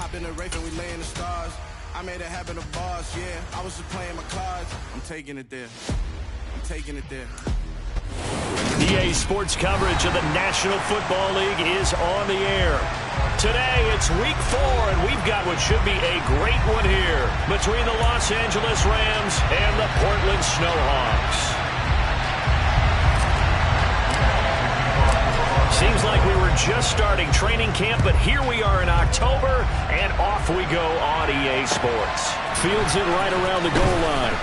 Hop in the Wraith and we lay in the stars. I made it happen to bars, yeah. I was just playing my cards. I'm taking it there. I'm taking it there. EA Sports coverage of the National Football League is on the air. Today, it's Week 4, and we've got what should be a great one here between the Los Angeles Rams and the Portland Snowhawks. Seems like we were just starting training camp, but here we are in October, and off we go on EA Sports. Fields it right around the goal line.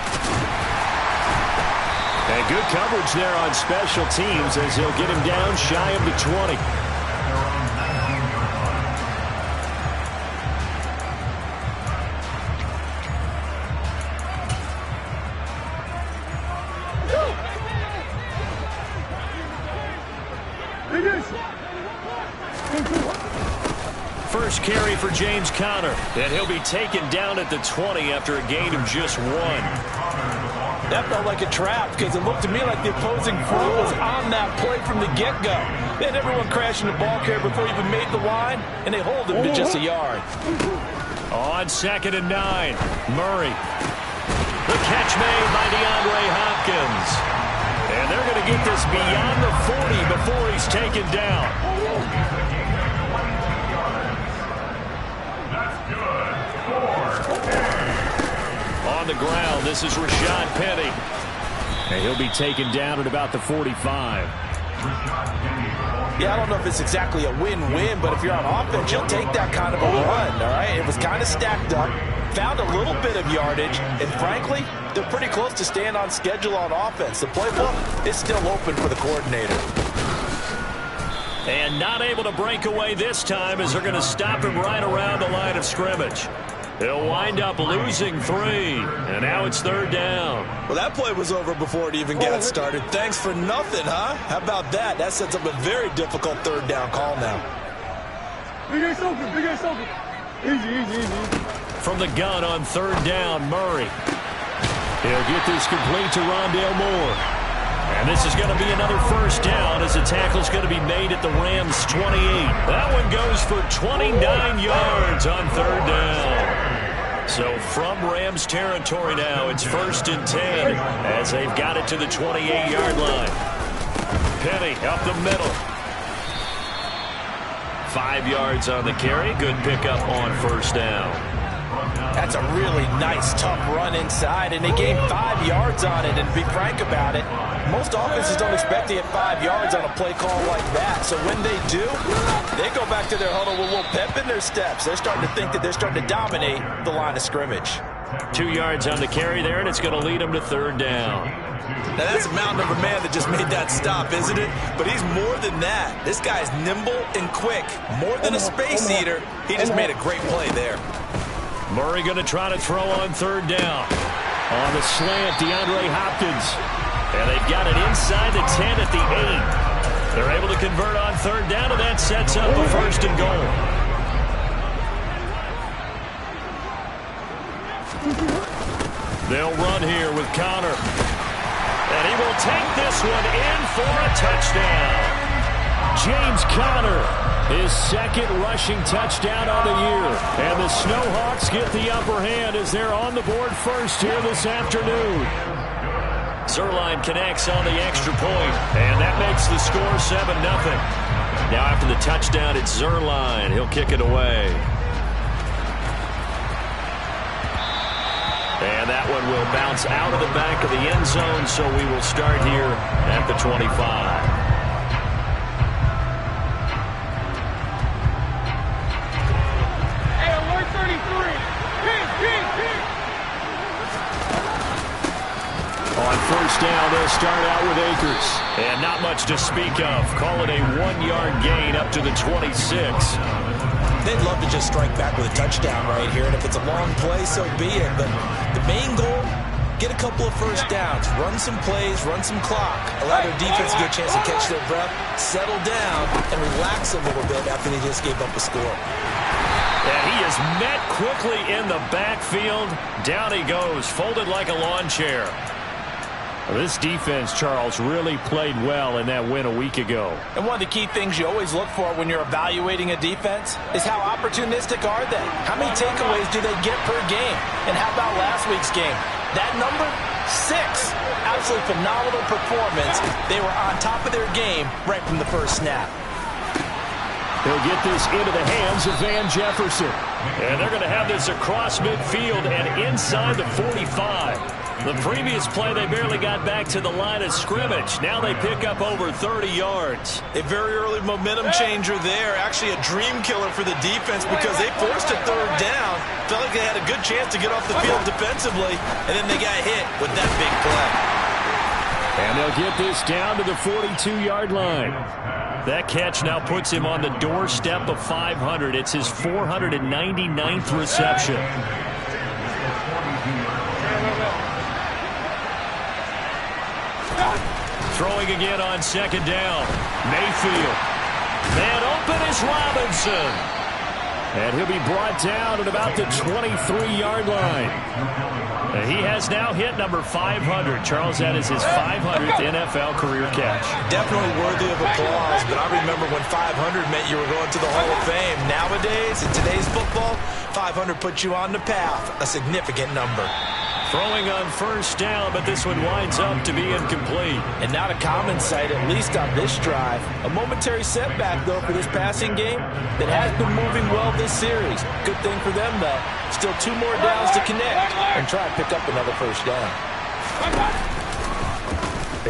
And good coverage there on special teams as he'll get him down shy of the 20. First carry for James Conner, and he'll be taken down at the 20 after a gain of just 1. That felt like a trap because it looked to me like the opposing front was on that play from the get-go. They had everyone crashing the ball carrier before he even made the line, and they hold him to just a yard. On 2nd and 9, Murray. The catch made by DeAndre Hopkins. And they're going to get this beyond the 40 before he's taken down. On the ground, this is Rashad Penny. And he'll be taken down at about the 45. Yeah, I don't know if it's exactly a win-win, but if you're on offense, you'll take that kind of a run, all right? It was kind of stacked up, found a little bit of yardage, and frankly, they're pretty close to staying on schedule on offense. The playbook is still open for the coordinator. And not able to break away this time as they're going to stop him right around the line of scrimmage. He'll wind up losing 3, and now it's 3rd down. Well, that play was over before it even got started. Thanks for nothing, huh? How about that? That sets up a very difficult 3rd down call now. Big ass open, big ass open. Easy. From the gun on 3rd down, Murray. He'll get this complete to Rondale Moore. And this is going to be another 1st down as the tackle's going to be made at the Rams' 28. That one goes for 29 yards on 3rd down. So from Rams territory now, it's 1st and 10 as they've got it to the 28-yard line. Penny up the middle. 5 yards on the carry. Good pickup on 1st down. That's a really nice, tough run inside, and they gained 5 yards on it. And to be frank about it, most offenses don't expect to get 5 yards on a play call like that. So when they do, they go back to their huddle with a little pep in their steps. They're starting to think that they're starting to dominate the line of scrimmage. 2 yards on the carry there, and it's going to lead them to 3rd down. Now, that's a mountain of a man that just made that stop, isn't it? But he's more than that. This guy's nimble and quick. More than a space eater, he just made a great play there. Murray going to try to throw on 3rd down. On the slant, DeAndre Hopkins. And they've got it inside the 10 at the 8. They're able to convert on 3rd down, and that sets up a 1st and goal. They'll run here with Conner. And he will take this one in for a touchdown. James Conner, his 2nd rushing touchdown on the year. And the Snowhawks get the upper hand as they're on the board first here this afternoon. Zerline connects on the extra point, and that makes the score 7-0. Now after the touchdown, it's Zerline. He'll kick it away. And that one will bounce out of the back of the end zone, so we will start here at the 25. On 1st down, they'll start out with Akers. And not much to speak of. Call it a 1-yard gain up to the 26. They'd love to just strike back with a touchdown right here. And if it's a long play, so be it. But the main goal, get a couple of 1st downs. Run some plays, run some clock. Allow their defense to get a chance to catch their breath, settle down, and relax a little bit after they just gave up a score. And he is met quickly in the backfield. Down he goes, folded like a lawn chair. This defense, Charles, really played well in that win a week ago. And one of the key things you always look for when you're evaluating a defense is how opportunistic are they? How many takeaways do they get per game? And how about last week's game? That number, 6. Absolutely phenomenal performance. They were on top of their game right from the first snap. He'll get this into the hands of Van Jefferson. And they're going to have this across midfield and inside the 45. The previous play, they barely got back to the line of scrimmage. Now they pick up over 30 yards. A very early momentum changer there. Actually a dream killer for the defense because they forced a third down. Felt like they had a good chance to get off the field defensively, and then they got hit with that big play. And they'll get this down to the 42-yard line. That catch now puts him on the doorstep of 500. It's his 499th reception. Throwing again on second down. Mayfield. Man open is Robinson. And he'll be brought down at about the 23-yard line. And he has now hit number 500. Charles, that is his 500th NFL career catch. Definitely worthy of applause, but I remember when 500 meant you were going to the Hall of Fame. Nowadays, in today's football, 500 puts you on the path, a significant number. Throwing on first down, but this one winds up to be incomplete. And not a common sight, at least on this drive. A momentary setback, though, for this passing game that has been moving well this series. Good thing for them, though. Still 2 more downs to connect and try and pick up another first down.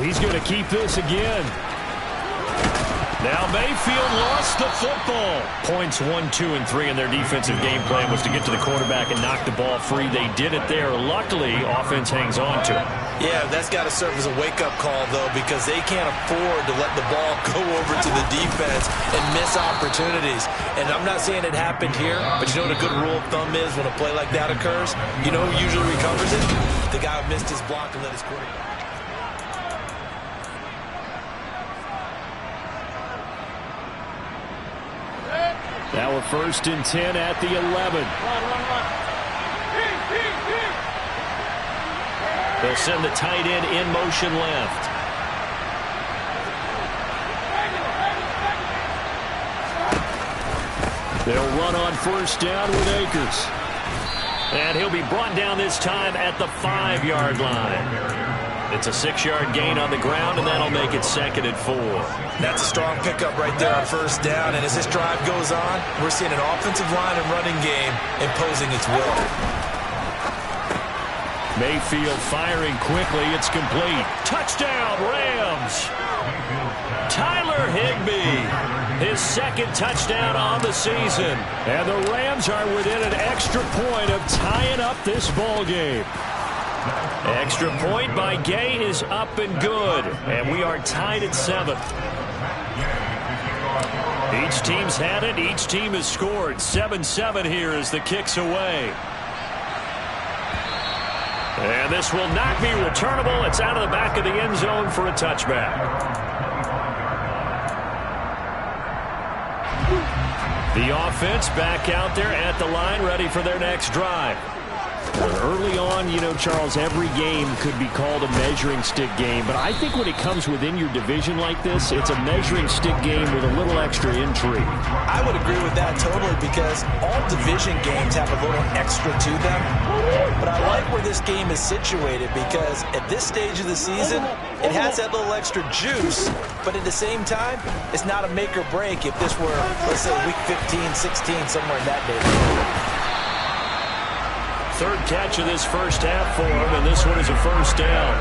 He's going to keep this again. Now Mayfield lost the football. Points 1, 2, and 3 in their defensive game plan was to get to the quarterback and knock the ball free. They did it there. Luckily, offense hangs on to it. Yeah, that's got to serve as a wake-up call, though, because they can't afford to let the ball go over to the defense and miss opportunities. And I'm not saying it happened here, but you know what a good rule of thumb is when a play like that occurs? You know who usually recovers it? The guy who missed his block and let his quarterback. Now a 1st and 10 at the 11. They'll send the tight end in motion left. They'll run on first down with Akers. And he'll be brought down this time at the 5-yard line. It's a 6-yard gain on the ground, and that'll make it 2nd and 4. That's a strong pickup right there on first down. And as this drive goes on, we're seeing an offensive line and running game imposing its will. Mayfield firing quickly. It's complete. Touchdown, Rams. Tyler Higbee, his 2nd touchdown on the season. And the Rams are within an extra point of tying up this ball game. Extra point by Gay is up and good. And we are tied at 7. Each team's had it. Each team has scored. 7-7 here as the kick's away. And this will not be returnable. It's out of the back of the end zone for a touchback. The offense back out there at the line, ready for their next drive. Early on, you know, Charles, every game could be called a measuring stick game. But I think when it comes within your division like this, it's a measuring stick game with a little extra intrigue. I would agree with that totally because all division games have a little extra to them. But I like where this game is situated because at this stage of the season, it has that little extra juice. But at the same time, it's not a make or break if this were, let's say, week 15, 16, somewhere in that neighborhood. 3rd catch of this first half for him, and this one is a first down.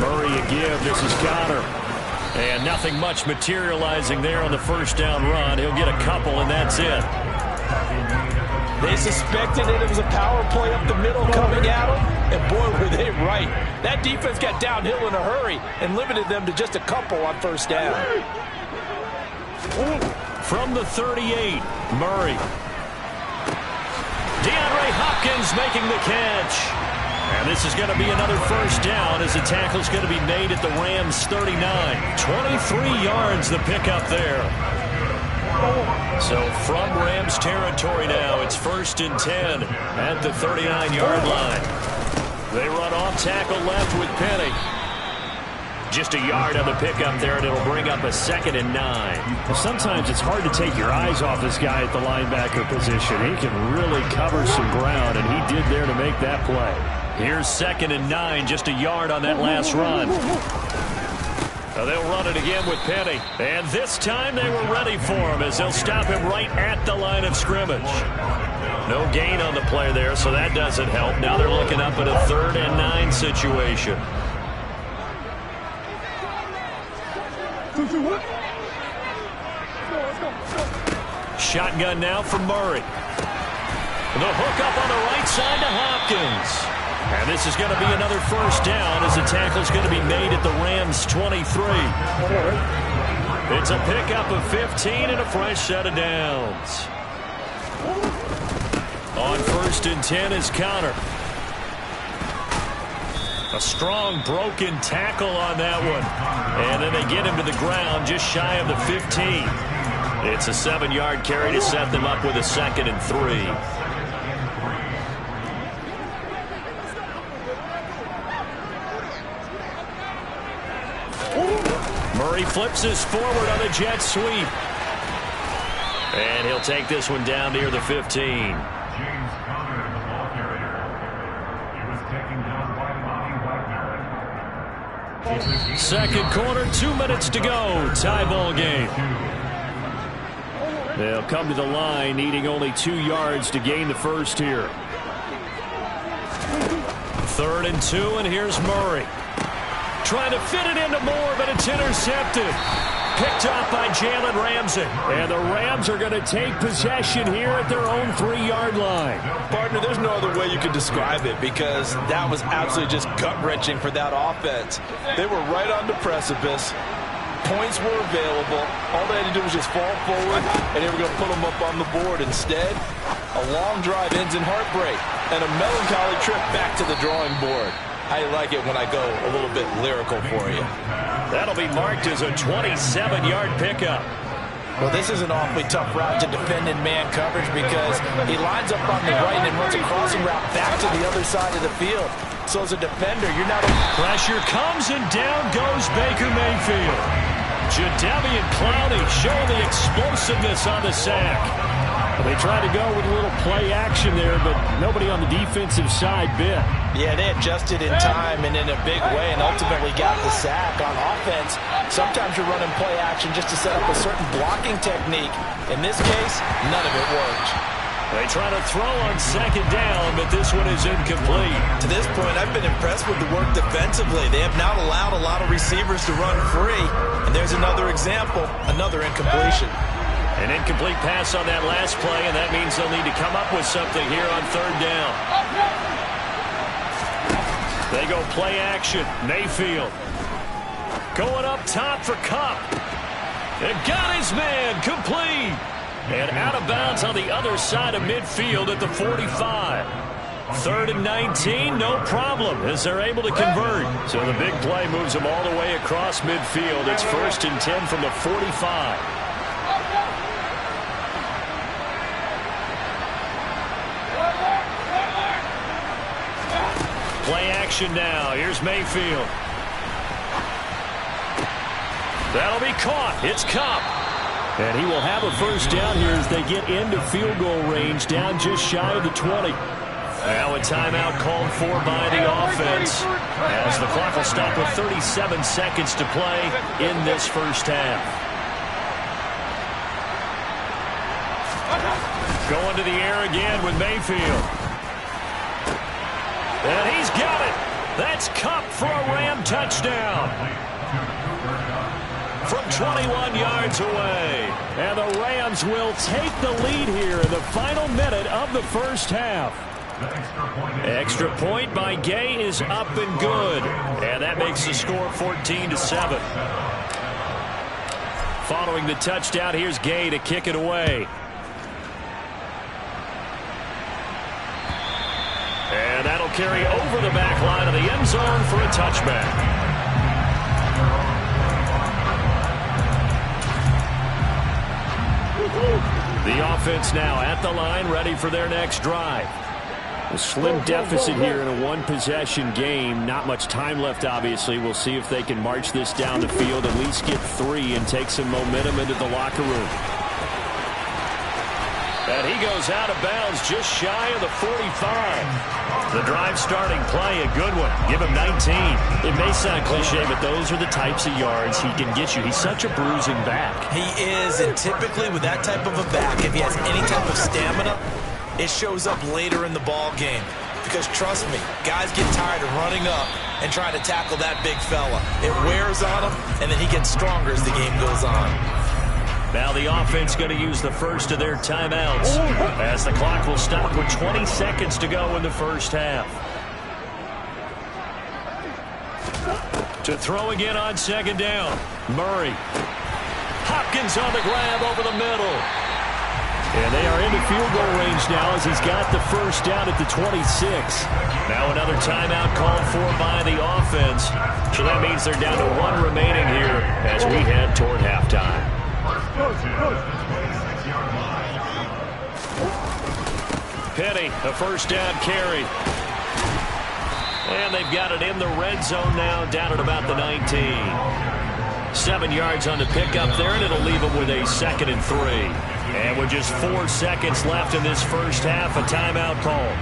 Murray again. This is Connor. And nothing much materializing there on the first down run. He'll get a couple, and that's it. They suspected that it was a power play up the middle coming at them, and boy, were they right. That defense got downhill in a hurry and limited them to just a couple on first down. From the 38, Murray. DeAndre Hopkins making the catch. And this is going to be another first down as the tackle's going to be made at the Rams' 39. 23 yards the pickup there. So from Rams territory now, it's 1st and 10 at the 39-yard line. They run off tackle left with Penny. Just a yard on the pickup there, and it'll bring up a 2nd and 9. Sometimes it's hard to take your eyes off this guy at the linebacker position. He can really cover some ground, and he did there to make that play. Here's 2nd and 9, just a yard on that last run. Now they'll run it again with Penny. And this time they were ready for him as they'll stop him right at the line of scrimmage. No gain on the play there, so that doesn't help. Now they're looking up at a 3rd and 9 situation. Shotgun now for Murray. The hook up on the right side to Hopkins. And this is going to be another 1st down as the tackle's going to be made at the Rams' 23. It's a pickup of 15 and a fresh set of downs. On 1st and 10 is Connor. A strong broken tackle on that one. And then they get him to the ground just shy of the 15. It's a 7-yard carry to set them up with a 2nd and 3. Murray flips this forward on a jet sweep. And he'll take this one down near the 15. Second quarter, 2 minutes to go. Tie ball game. They'll come to the line needing only 2 yards to gain the first here. 3rd and 2, and here's Murray. Trying to fit it into Moore, but it's intercepted. Picked off by Jalen Ramsey. And the Rams are going to take possession here at their own 3-yard line. Partner, there's no other way you could describe it because that was absolutely just gut-wrenching for that offense. They were right on the precipice. Points were available. All they had to do was just fall forward, and they were going to put them up on the board. Instead, a long drive ends in heartbreak and a melancholy trip back to the drawing board. I like it when I go a little bit lyrical for you. That'll be marked as a 27-yard pickup. Well, this is an awfully tough route to defend in man coverage because he lines up on the right and then runs a crossing route back to the other side of the field. So as a defender, you're not... Pressure comes and down goes Baker Mayfield. Jadeveon Clowney showing the explosiveness on the sack. They tried to go with a little play action there, but nobody on the defensive side bit. Yeah, they adjusted in time and in a big way and ultimately got the sack. On offense, sometimes you're running play action just to set up a certain blocking technique. In this case, none of it worked. They try to throw on 2nd down, but this one is incomplete. To this point, I've been impressed with the work defensively. They have not allowed a lot of receivers to run free. And there's another example, another incompletion. An incomplete pass on that last play, and that means they'll need to come up with something here on 3rd down. They go play action. Mayfield going up top for Kupp. And got his man complete. And out of bounds on the other side of midfield at the 45. 3rd and 19, no problem, as they're able to convert. So the big play moves them all the way across midfield. It's 1st and 10 from the 45. Play action now. Here's Mayfield. That'll be caught. It's Kupp. And he will have a 1st down here as they get into field goal range, down just shy of the 20. Now a timeout called for by the offense, as the clock will stop with 37 seconds to play in this first half. Going to the air again with Mayfield. And he's got it. That's Kupp for a Ram touchdown. From 21 yards away. And the Rams will take the lead here in the final minute of the first half. Extra point by Gay is up and good. And that makes the score 14-7. Following the touchdown, here's Gay to kick it away. And that'll carry over the back line of the end zone for a touchback. offense now at the line, ready for their next drive. A slim deficit here in a one-possession game. Not much time left, obviously. We'll see if they can march this down the field, at least get 3 and take some momentum into the locker room. And he goes out of bounds just shy of the 45. The drive starting play, a good one. Give him 19. It may sound cliche, but those are the types of yards he can get you. He's such a bruising back. He is, and typically with that type of a back, if he has any type of stamina, it shows up later in the ball game. Because trust me, guys get tired of running up and trying to tackle that big fella. It wears on him, and then he gets stronger as the game goes on. Now the offense going to use the first of their timeouts as the clock will stop with 20 seconds to go in the first half. To throw again on second down, Murray. Hopkins on the grab over the middle. And they are into field goal range now as he's got the first down at the 26. Now another timeout called for by the offense. So that means they're down to 1 remaining here as we head toward halftime. Penny, a first down carry. And they've got it in the red zone now, down at about the 19. 7 yards on the pickup there, and it'll leave them with a 2nd and 3. And with just 4 seconds left in this first half, a timeout call.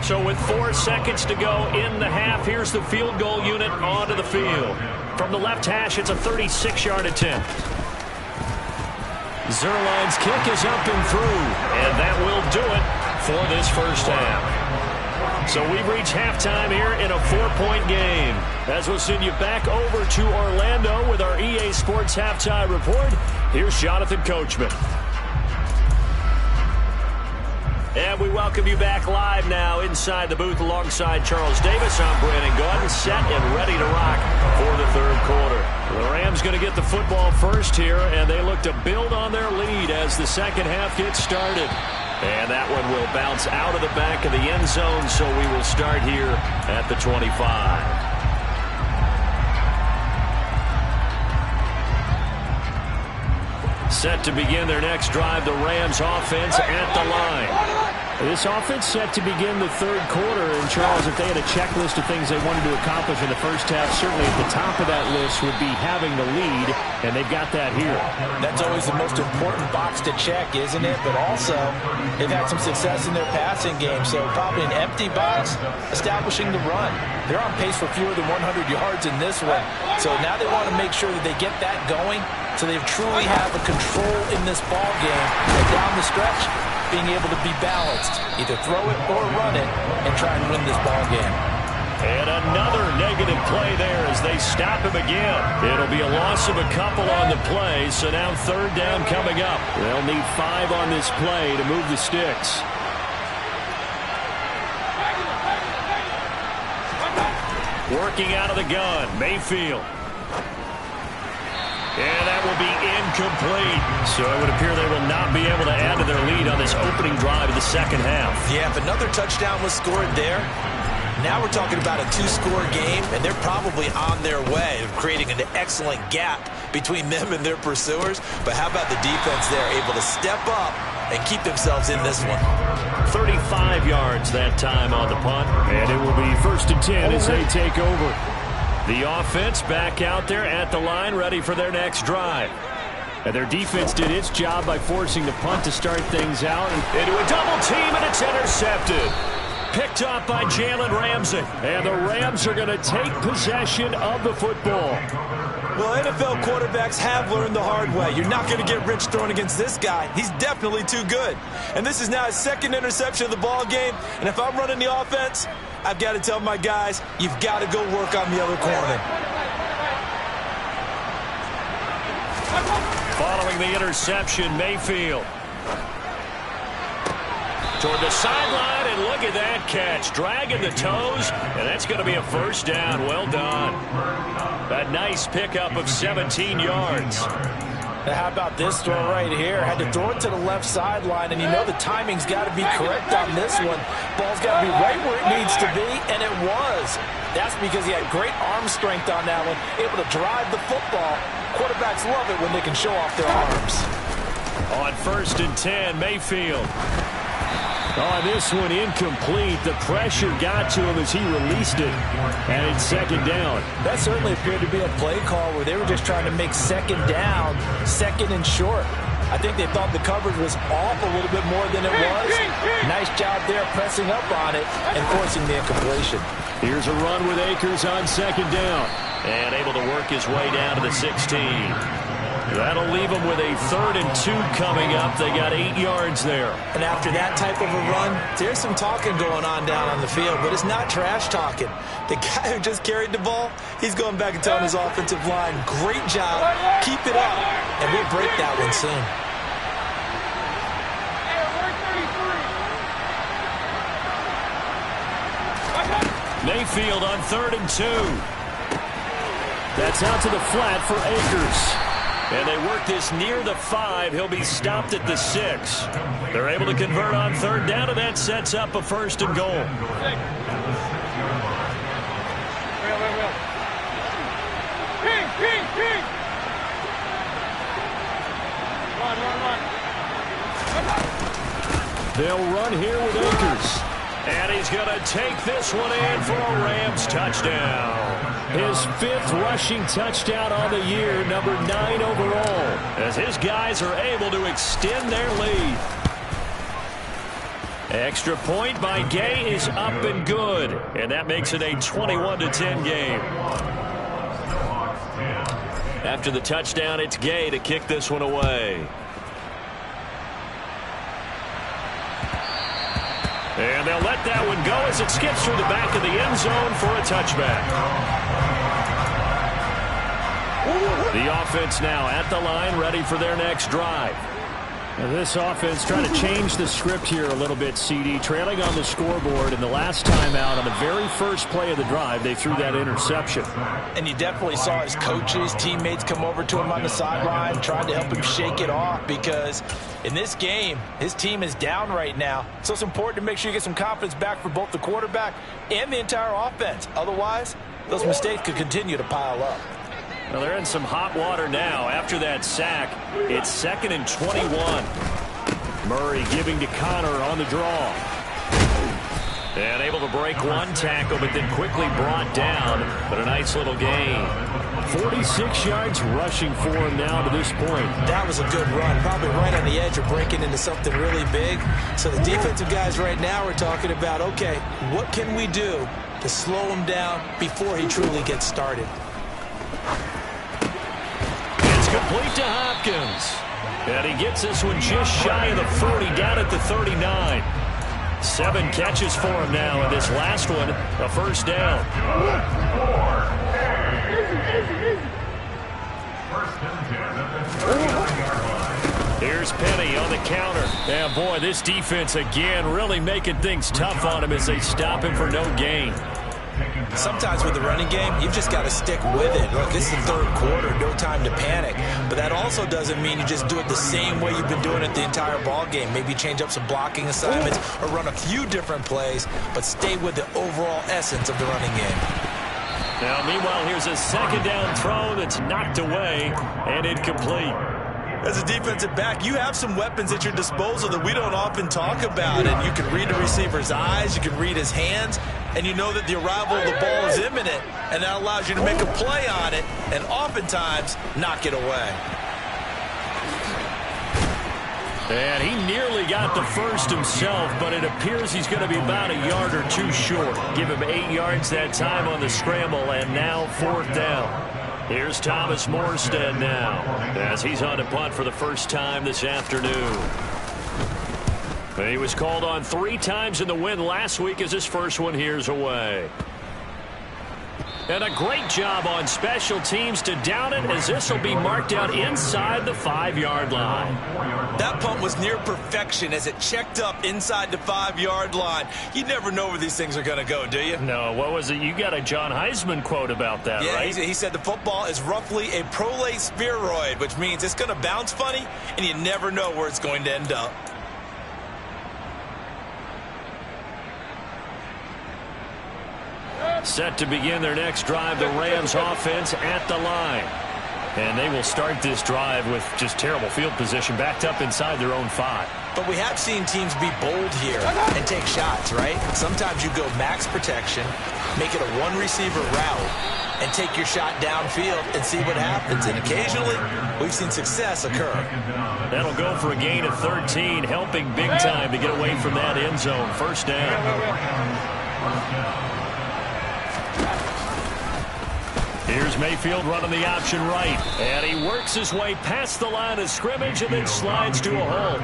So with 4 seconds to go in the half, here's the field goal unit onto the field. From the left hash, it's a 36-yard attempt. Zerline's kick is up and through, and that will do it for this first half. So we've reached halftime here in a 4-point game. As we'll send you back over to Orlando with our EA Sports Halftime Report, here's Jonathan Coachman. And we welcome you back live now inside the booth alongside Charles Davis. I'm Brandon Gordon, set and ready to rock for the third quarter. The Rams going to get the football first here, and they look to build on their lead as the second half gets started. And that one will bounce out of the back of the end zone, so we will start here at the 25. Set to begin their next drive, the Rams offense at the line. This offense set to begin the third quarter. And, Charles, if they had a checklist of things they wanted to accomplish in the first half, certainly at the top of that list would be having the lead, and they've got that here. That's always the most important box to check, isn't it? But also, they've had some success in their passing game, so probably an empty box, establishing the run. They're on pace for fewer than 100 yards in this one. So now they want to make sure that they get that going so they truly have a control in this ball game. And down the stretch, being able to be balanced, either throw it or run it, and try and win this ball game. And another negative play there as they stop him again. It'll be a loss of a couple on the play, so now third down coming up. They'll need 5 on this play to move the sticks. Working out of the gun, Mayfield. And that will be incomplete. So it would appear they will not be able to add to their lead on this opening drive of the second half. Yeah, if another touchdown was scored there, now we're talking about a 2-score game, and they're probably on their way of creating an excellent gap between them and their pursuers. But how about the defense there, able to step up and keep themselves in this one? 35 yards that time on the punt. And it will be 1st and 10 as they take over. The offense back out there at the line, ready for their next drive. And their defense did its job by forcing the punt to start things out. Into a double team, and it's intercepted. Picked up by Jalen Ramsey. And the Rams are going to take possession of the football. Well, NFL quarterbacks have learned the hard way. You're not going to get rich throwing against this guy. He's definitely too good. And this is now his 2nd interception of the ball game. And if I'm running the offense, I've got to tell my guys, you've got to go work on the other corner. Following the interception, Mayfield. Toward the sideline, and look at that catch. Dragging the toes, and that's going to be a first down. Well done. A nice pickup of 17 yards. How about this throw right here? Had to throw it to the left sideline, and you know the timing's got to be correct on this one. Ball's got to be right where it needs to be, and it was. That's because he had great arm strength on that one, able to drive the football. Quarterbacks love it when they can show off their arms. On 1st and 10, Mayfield. On this one, incomplete. The pressure got to him as he released it. And it's 2nd down. That certainly appeared to be a play call where they were just trying to make 2nd down, 2nd and short. I think they thought the coverage was off a little bit more than it was. Nice job there pressing up on it and forcing the incompletion. Here's a run with Akers on 2nd down. And able to work his way down to the 16. That'll leave them with a 3rd and 2 coming up. They got 8 yards there. And after that type of a run, there's some talking going on down on the field, but it's not trash talking. The guy who just carried the ball, he's going back and telling his offensive line, great job, keep it up, and we'll break that one soon. Mayfield on 3rd and 2. That's out to the flat for Akers. And they work this near the 5. He'll be stopped at the 6. They're able to convert on 3rd down, and that sets up a 1st and goal. They'll run here with Akers. And he's going to take this one in for a Rams touchdown. His 5th rushing touchdown on the year, number 9 overall, as his guys are able to extend their lead. Extra point by Gay is up and good, and that makes it a 21-10 game. After the touchdown, it's Gay to kick this one away. And they'll let that one go as it skips through the back of the end zone for a touchback. The offense now at the line, ready for their next drive. Now this offense trying to change the script here a little bit, CD. Trailing on the scoreboard, and the last time out on the very first play of the drive, they threw that interception. And you definitely saw his coaches, teammates come over to him on the sideline, tried to help him shake it off, because in this game, his team is down right now. So it's important to make sure you get some confidence back for both the quarterback and the entire offense. Otherwise, those mistakes could continue to pile up. Well, they're in some hot water now. After that sack, it's 2nd and 21. Murray giving to Connor on the draw. And able to break one tackle, but then quickly brought down. But a nice little gain. 46 yards rushing for him now to this point. That was a good run. Probably right on the edge of breaking into something really big. So the defensive guys right now are talking about, okay, what can we do to slow him down before he truly gets started? Complete to Hopkins. And he gets this one just shy of the 40, down at the 39. 7 catches for him now, and this last one, a 1st down. Here's Penny on the counter. And boy, this defense again really making things tough on him as they stop him for no gain. Sometimes with the running game, you've just got to stick with it. Look, this is the 3rd quarter, no time to panic. But that also doesn't mean you just do it the same way you've been doing it the entire ball game. Maybe change up some blocking assignments or run a few different plays, but stay with the overall essence of the running game. Now, meanwhile, here's a 2nd down throw that's knocked away and incomplete. As a defensive back, you have some weapons at your disposal that we don't often talk about. And you can read the receiver's eyes, you can read his hands, and you know that the arrival of the ball is imminent, and that allows you to make a play on it and oftentimes knock it away. And he nearly got the 1st himself, but it appears he's going to be about a yard or 2 short. Give him 8 yards that time on the scramble, and now 4th down. Here's Thomas Morstead now, as he's on to punt for the first time this afternoon. He was called on 3 times in the win last week, as his first one here's away. And a great job on special teams to down it, as this will be marked out inside the 5-yard line. That punt was near perfection as it checked up inside the 5-yard line. You never know where these things are going to go, do you? No, what was it? You got a John Heisman quote about that, right? Yeah, he said the football is roughly a prolate spheroid, which means it's going to bounce funny, and you never know where it's going to end up. Set to begin their next drive, the Rams offense at the line. And they will start this drive with just terrible field position, backed up inside their own 5. But we have seen teams be bold here and take shots, right? Sometimes you go max protection, make it a one-receiver route, and take your shot downfield and see what happens. And occasionally, we've seen success occur. That'll go for a gain of 13, helping big time to get away from that end zone. First down. Here's Mayfield running the option right. And he works his way past the line of scrimmage and then slides to a hole.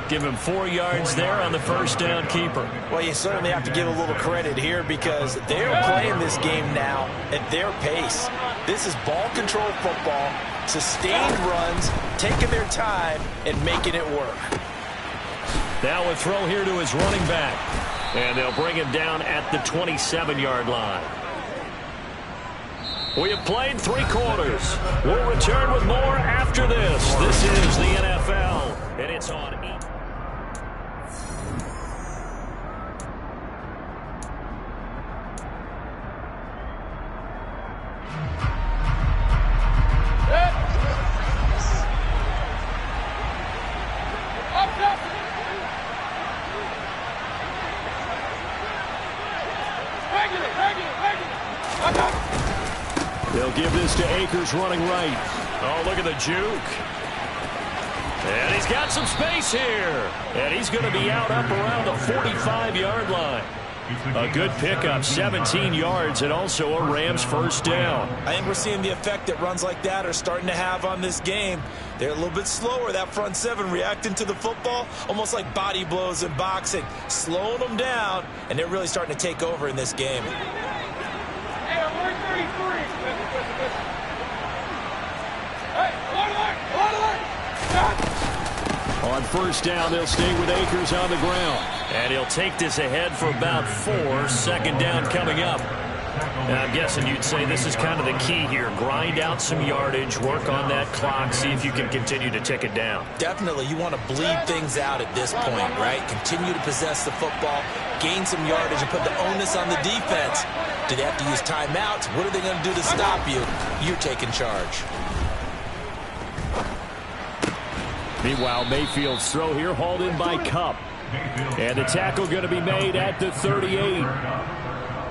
Give him 4 yards there on the first down keeper. Well, you certainly have to give a little credit here because they're playing this game now at their pace. This is ball control football, sustained runs, taking their time and making it work. Now a throw here to his running back. And they'll bring him down at the 27-yard line. We have played 3 quarters. We'll return with more after this. This is the NFL, and it's on 8. They'll give this to Akers running right. Oh, look at the juke. And he's got some space here. And he's going to be out up around the 45-yard line. A good pickup, 17 yards, and also a Rams first down. I think we're seeing the effect that runs like that are starting to have on this game. They're a little bit slower, that front 7, reacting to the football, almost like body blows in boxing, slowing them down, and they're really starting to take over in this game. On first down, they'll stay with Akers on the ground. And he'll take this ahead for about 4. Second down coming up. Now, I'm guessing you'd say this is kind of the key here. Grind out some yardage, work on that clock, see if you can continue to tick it down. Definitely. You want to bleed things out at this point, right? Continue to possess the football, gain some yardage, and put the onus on the defense. Do they have to use timeouts? What are they going to do to stop you? You're taking charge. Meanwhile, Mayfield's throw here hauled in by Kupp. And the tackle going to be made at the 38.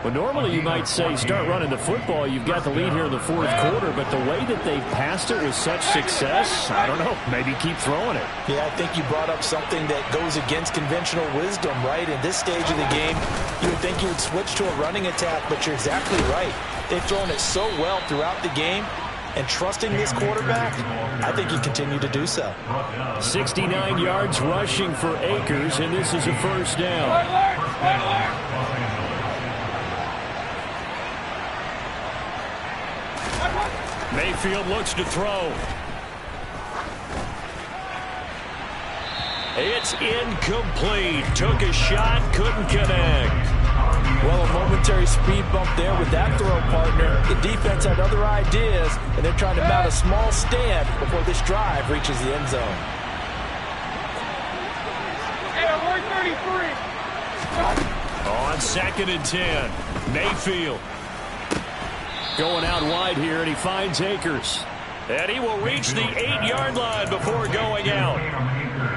Well, normally you might say start running the football. You've got the lead here in the 4th quarter, but the way that they've passed it with such success, I don't know, maybe keep throwing it. Yeah, I think you brought up something that goes against conventional wisdom, right? In this stage of the game, you would think you would switch to a running attack, but you're exactly right. They've thrown it so well throughout the game, and trusting this quarterback, I think you continue to do so. 69 yards rushing for Akers, and this is a first down. Mayfield looks to throw. It's incomplete. Took a shot, couldn't connect. Well, a momentary speed bump there with that throw, partner. The defense had other ideas, and they're trying to mount a small stand before this drive reaches the end zone. On 2nd and 10, Mayfield going out wide here, and he finds Akers. And he will reach the 8-yard line before going out.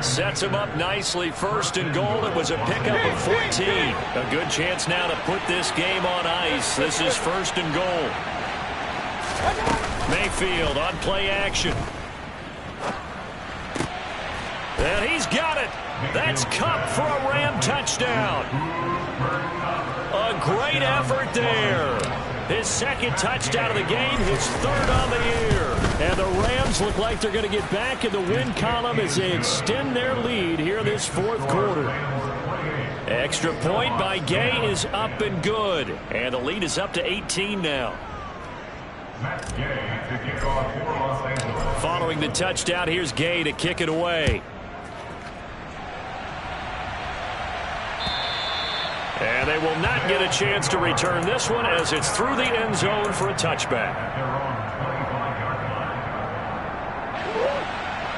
Sets him up nicely. 1st and goal. It was a pickup of 14. A good chance now to put this game on ice. This is 1st and goal. Mayfield on play action. And he's got it. That's Kupp for a Ram touchdown. A great effort there. His 2nd touchdown of the game, his 3rd on the year. And the Rams look like they're going to get back in the win column as they extend their lead here this 4th quarter. Extra point by Gay is up and good. And the lead is up to 18 now. Following the touchdown, here's Gay to kick it away. And they will not get a chance to return this one as it's through the end zone for a touchback.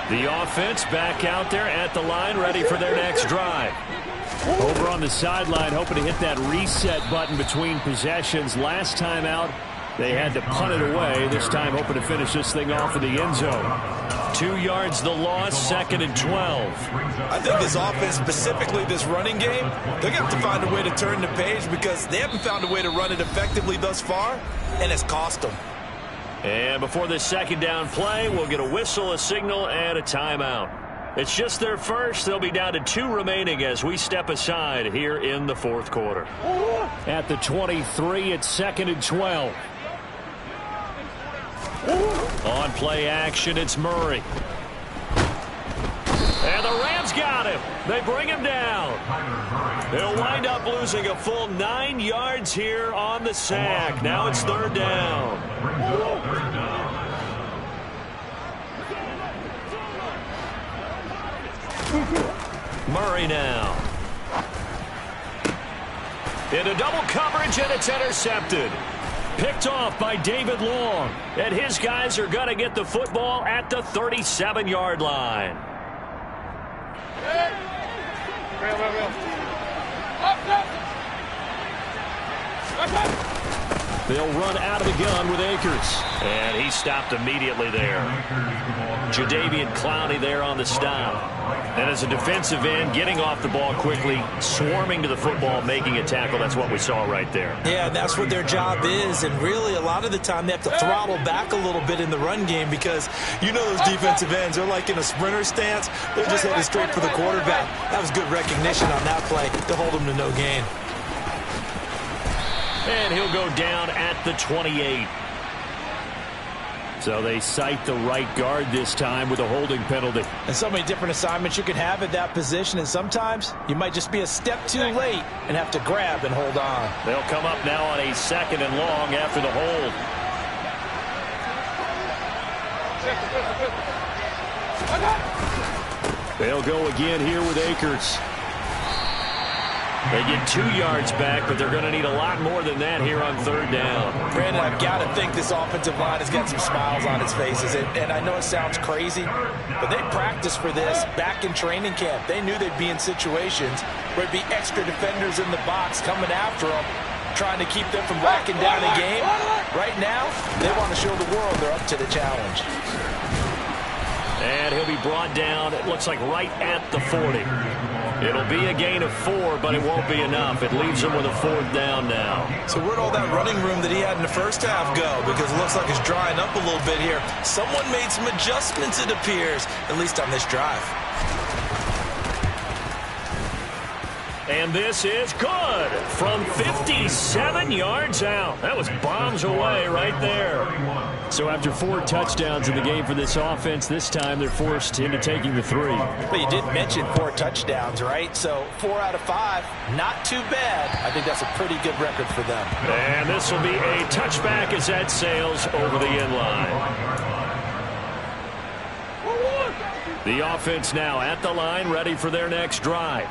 The offense back out there at the line, ready for their next drive. Over on the sideline, hoping to hit that reset button between possessions. Last time out, they had to punt it away. This time, hoping to finish this thing off in the end zone. 2 yards the loss, 2nd and 12. I think this offense, specifically this running game, they're going to have to find a way to turn the page because they haven't found a way to run it effectively thus far, and it's cost them. And before this second down play, we'll get a whistle, a signal, and a timeout. It's just their first. They'll be down to 2 remaining as we step aside here in the fourth quarter. At the 23, it's 2nd and 12. On play action, it's Murray. And the Rams got him. They bring him down. They'll wind up losing a full 9 yards here on the sack. Now it's 3rd down. Murray now. Into double coverage, and it's intercepted. Picked off by David Long. And his guys are going to get the football at the 37-yard line. They'll run out of the gun with Akers. And he stopped immediately there. Jadeveon Clowney there on the stop. And as a defensive end, getting off the ball quickly, swarming to the football, making a tackle. That's what we saw right there. Yeah, and that's what their job is. And really, a lot of the time, they have to throttle back a little bit in the run game because you know those defensive ends, they're like in a sprinter stance. They're just headed straight for the quarterback. That was good recognition on that play to hold them to no gain. And he'll go down at the 28. So they cite the right guard this time with a holding penalty. And so many different assignments you can have at that position, and sometimes you might just be a step too late and have to grab and hold on. They'll come up now on a 2nd and long after the hold. They'll go again here with Akers. They get 2 yards back, but they're going to need a lot more than that here on 3rd down. Brandon, I've got to think this offensive line has got some smiles on its faces. And I know it sounds crazy, but they practiced for this back in training camp. They knew they'd be in situations where there'd be extra defenders in the box coming after them, trying to keep them from locking down a game. Right now, they want to show the world they're up to the challenge. And he'll be brought down, it looks like right at the 40. It'll be a gain of 4, but it won't be enough. It leaves him with a 4th down now. So where'd all that running room that he had in the first half go? Because it looks like it's drying up a little bit here. Someone made some adjustments, it appears, at least on this drive. And this is good from 57 yards out. That was bombs away right there. So after 4 touchdowns in the game for this offense, this time they're forced into taking the 3. But you did mention 4 touchdowns, right? So 4 out of 5, not too bad. I think that's a pretty good record for them. And this will be a touchback as that sails over the end line. The offense now at the line, ready for their next drive.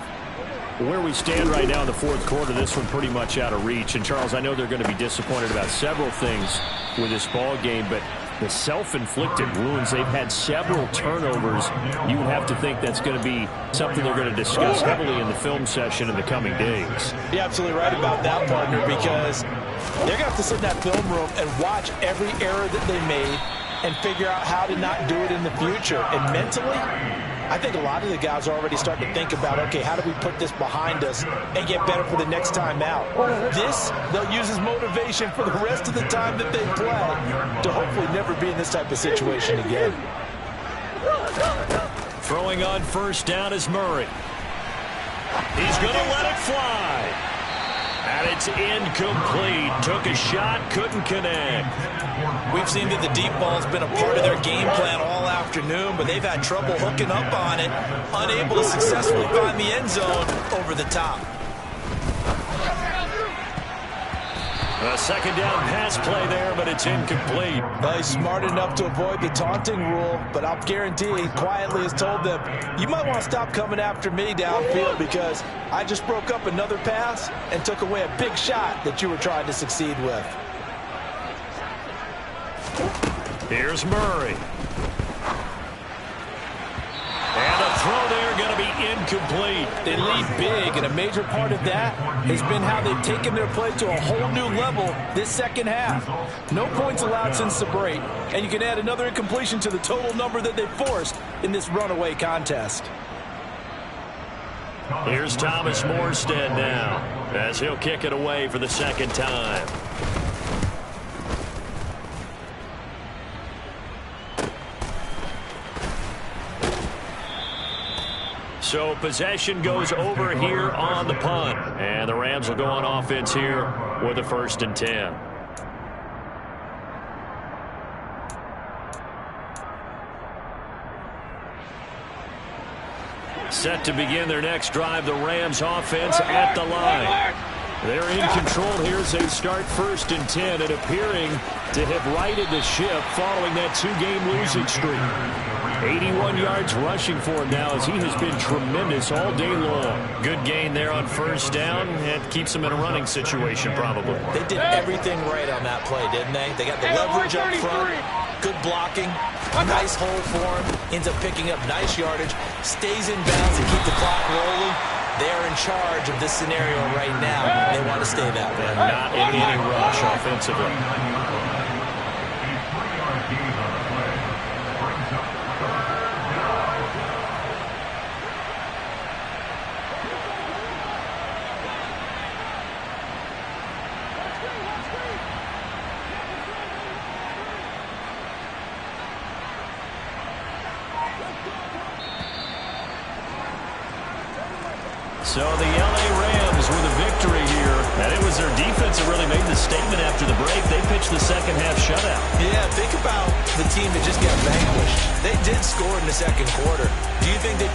Where we stand right now in the fourth quarter, this one pretty much out of reach. And, Charles, I know they're going to be disappointed about several things with this ball game, but the self-inflicted wounds, they've had several turnovers. You have to think that's going to be something they're going to discuss heavily in the film session in the coming days. You're absolutely right about that, partner, because they're going to have to sit in that film room and watch every error that they made and figure out how to not do it in the future. And mentally, I think a lot of the guys are already starting to think about, okay, how do we put this behind us and get better for the next time out? This, they'll use as motivation for the rest of the time that they play to hopefully never be in this type of situation again. Throwing on first down is Murray. He's going to let it fly. And it's incomplete. Took a shot, couldn't connect. We've seen that the deep ball's been a part of their game plan all afternoon, but they've had trouble hooking up on it, unable to successfully find the end zone over the top. A second down pass play there, but it's incomplete. Well, he's smart enough to avoid the taunting rule, but I'll guarantee he quietly has told them, you might want to stop coming after me downfield because I just broke up another pass and took away a big shot that you were trying to succeed with. Here's Murray. And a throw there going to be incomplete. They lead big, and a major part of that has been how they've taken their play to a whole new level this second half. No points allowed since the break, and you can add another incompletion to the total number that they forced in this runaway contest. Here's Thomas Morstead now, as he'll kick it away for the second time. So possession goes over here on the punt. And the Rams will go on offense here with a 1st and 10. Set to begin their next drive, the Rams offense at the line. They're in control here as they start 1st and 10 and appearing to have righted the ship following that 2-game losing streak. 81 yards rushing for him now as he has been tremendous all day long. Good gain there on 1st down and keeps him in a running situation probably. They did everything right on that play, didn't they? They got the leverage up front, good blocking, nice hole for him, ends up picking up nice yardage, stays in bounds to keep the clock rolling. They're in charge of this scenario right now. They want to stay that way. Not in any rush offensively. So the LA Rams with a victory here. And it was their defense that really made the statement after the break. They pitched the second half shutout. Yeah, think about the team that just got vanquished. They did score in the second quarter. Do you think they